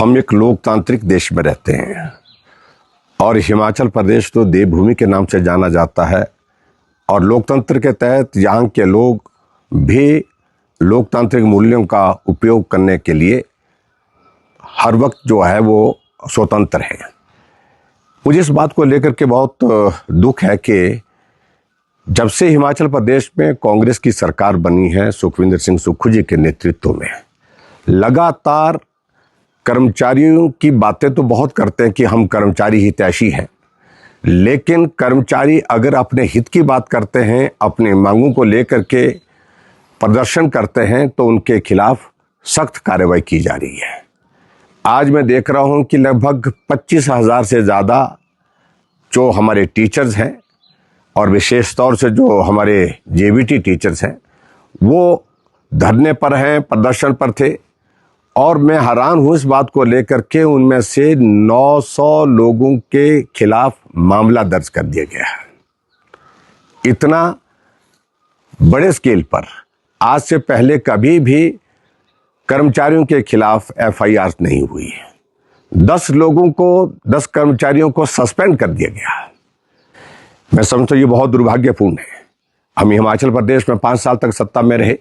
हम एक लोकतांत्रिक देश में रहते हैं और हिमाचल प्रदेश तो देवभूमि के नाम से जाना जाता है। और लोकतंत्र के तहत यहाँ के लोग भी लोकतांत्रिक मूल्यों का उपयोग करने के लिए हर वक्त जो है वो स्वतंत्र है। मुझे इस बात को लेकर के बहुत दुख है कि जब से हिमाचल प्रदेश में कांग्रेस की सरकार बनी है सुखविंदर सिंह सुक्खू जी के नेतृत्व में, लगातार कर्मचारियों की बातें तो बहुत करते हैं कि हम कर्मचारी हितैषी हैं, लेकिन कर्मचारी अगर अपने हित की बात करते हैं, अपने मांगों को लेकर के प्रदर्शन करते हैं तो उनके खिलाफ सख्त कार्रवाई की जा रही है। आज मैं देख रहा हूं कि लगभग 25,000 से ज़्यादा जो हमारे टीचर्स हैं और विशेष तौर से जो हमारे जेबीटी टीचर्स हैं वो धरने पर हैं, प्रदर्शन पर थे। और मैं हैरान हूँ इस बात को लेकर के उनमें से 900 लोगों के खिलाफ मामला दर्ज कर दिया गया है। इतना बड़े स्केल पर आज से पहले कभी भी कर्मचारियों के खिलाफ एफआईआर नहीं हुई है। 10 कर्मचारियों को सस्पेंड कर दिया गया है। मैं समझता हूँ ये बहुत दुर्भाग्यपूर्ण है। हम हिमाचल प्रदेश में 5 साल तक सत्ता में रहे,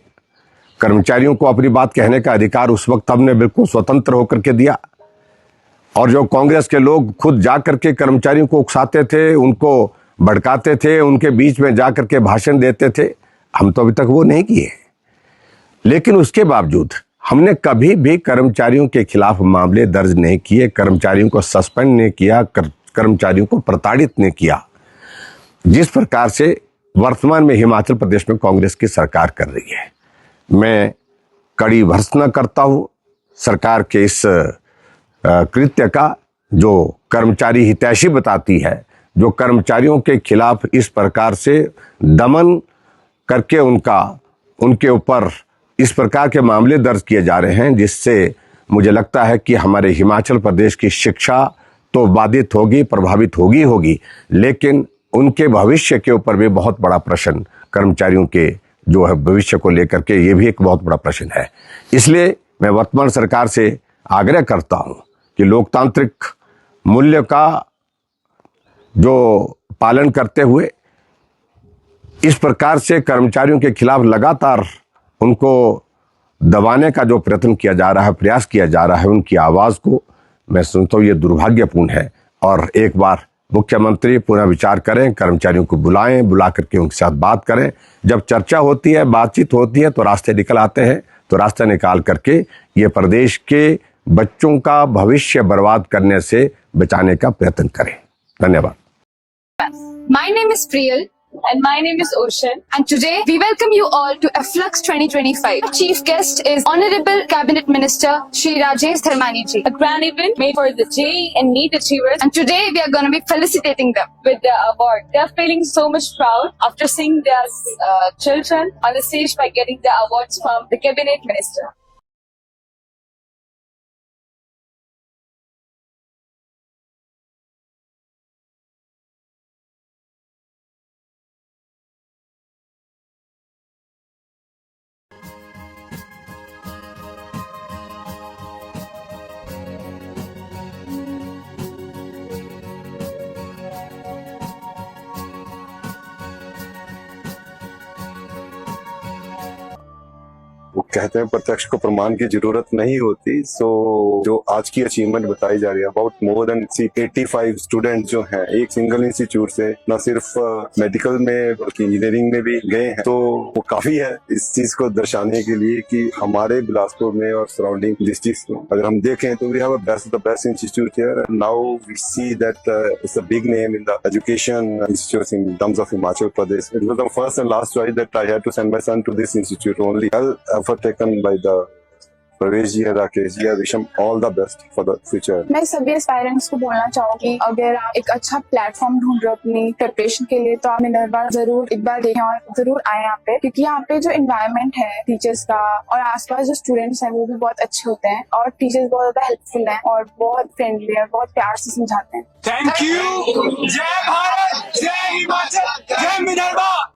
कर्मचारियों को अपनी बात कहने का अधिकार उस वक्त हमने बिल्कुल स्वतंत्र होकर के दिया। और जो कांग्रेस के लोग खुद जा करके कर्मचारियों को उकसाते थे, उनको भड़काते थे, उनके बीच में जा करके भाषण देते थे, हम तो अभी तक वो नहीं किए। लेकिन उसके बावजूद हमने कभी भी कर्मचारियों के खिलाफ मामले दर्ज नहीं किए, कर्मचारियों को सस्पेंड नहीं किया, कर्मचारियों को प्रताड़ित नहीं किया, जिस प्रकार से वर्तमान में हिमाचल प्रदेश में कांग्रेस की सरकार कर रही है। मैं कड़ी भर्त्सना करता हूं सरकार के इस कृत्य का, जो कर्मचारी हितैषी बताती है, जो कर्मचारियों के खिलाफ इस प्रकार से दमन करके उनके ऊपर इस प्रकार के मामले दर्ज किए जा रहे हैं, जिससे मुझे लगता है कि हमारे हिमाचल प्रदेश की शिक्षा तो बाधित होगी, प्रभावित होगी, लेकिन उनके भविष्य के ऊपर भी बहुत बड़ा प्रश्न, कर्मचारियों के जो है भविष्य को लेकर के ये भी एक बहुत बड़ा प्रश्न है। इसलिए मैं वर्तमान सरकार से आग्रह करता हूं कि लोकतांत्रिक मूल्य का जो पालन करते हुए इस प्रकार से कर्मचारियों के खिलाफ लगातार उनको दबाने का जो प्रयत्न किया जा रहा है, प्रयास किया जा रहा है, उनकी आवाज़ को मैं सुनता हूँ ये दुर्भाग्यपूर्ण है। और एक बार मुख्यमंत्री पुनः विचार करें, कर्मचारियों को बुलाएं, बुला करके उनके साथ बात करें। जब चर्चा होती है, बातचीत होती है तो रास्ते निकल आते हैं, तो रास्ते निकाल करके ये प्रदेश के बच्चों का भविष्य बर्बाद करने से बचाने का प्रयत्न करें। धन्यवाद। My name is Priyal. And my name is Ocean. And today we welcome you all to Afflux 2025. Our chief guest is Honorable Cabinet Minister Shri Rajesh Dharmani ji. A grand event made for the JEE and NEET achievers. And today we are going to be felicitating them With the award. They are feeling so much proud after seeing their children on the stage by getting the awards from the Cabinet Minister. वो कहते हैं प्रत्यक्ष को प्रमाण की जरूरत नहीं होती। सो जो आज की अचीवमेंट बताई जा रही है, अबाउट मोर देन 85 स्टूडेंट जो हैं एक सिंगल इंस्टीट्यूट से न सिर्फ मेडिकल में बल्कि इंजीनियरिंग में भी गए हैं, तो वो काफी है इस चीज को दर्शाने के लिए कि हमारे बिलासपुर में और सराउंडिंग डिस्ट्रिक्ट्स में अगर हम देखें तो we have the best institute here. Now we see that it's a big name in the education institutes in terms of Himachal Pradesh. It was the first and last choice that I had to send my son to this institute only. Effort taken by the Pravesh ji and Rakesh ji. I wish them all the best for the future. मैं सभी aspirants को बोलना चाहूंगी, अगर आप एक अच्छा platform ढूंढ रहे हो अपनी प्रिपरेशन के लिए तो आप मिनर्वा जरूर एक बार देखें और जरूर आए यहाँ पे, क्योंकि यहाँ पे जो एनवायरनमेंट है टीचर्स का और आसपास जो स्टूडेंट्स हैं वो भी बहुत अच्छे होते हैं और टीचर्स बहुत ज्यादा हेल्पफुल हैं और बहुत फ्रेंडली है, बहुत प्यार से समझाते हैं। Thank you. जय भारत, जय हिमाचल, जय मिनर्वा।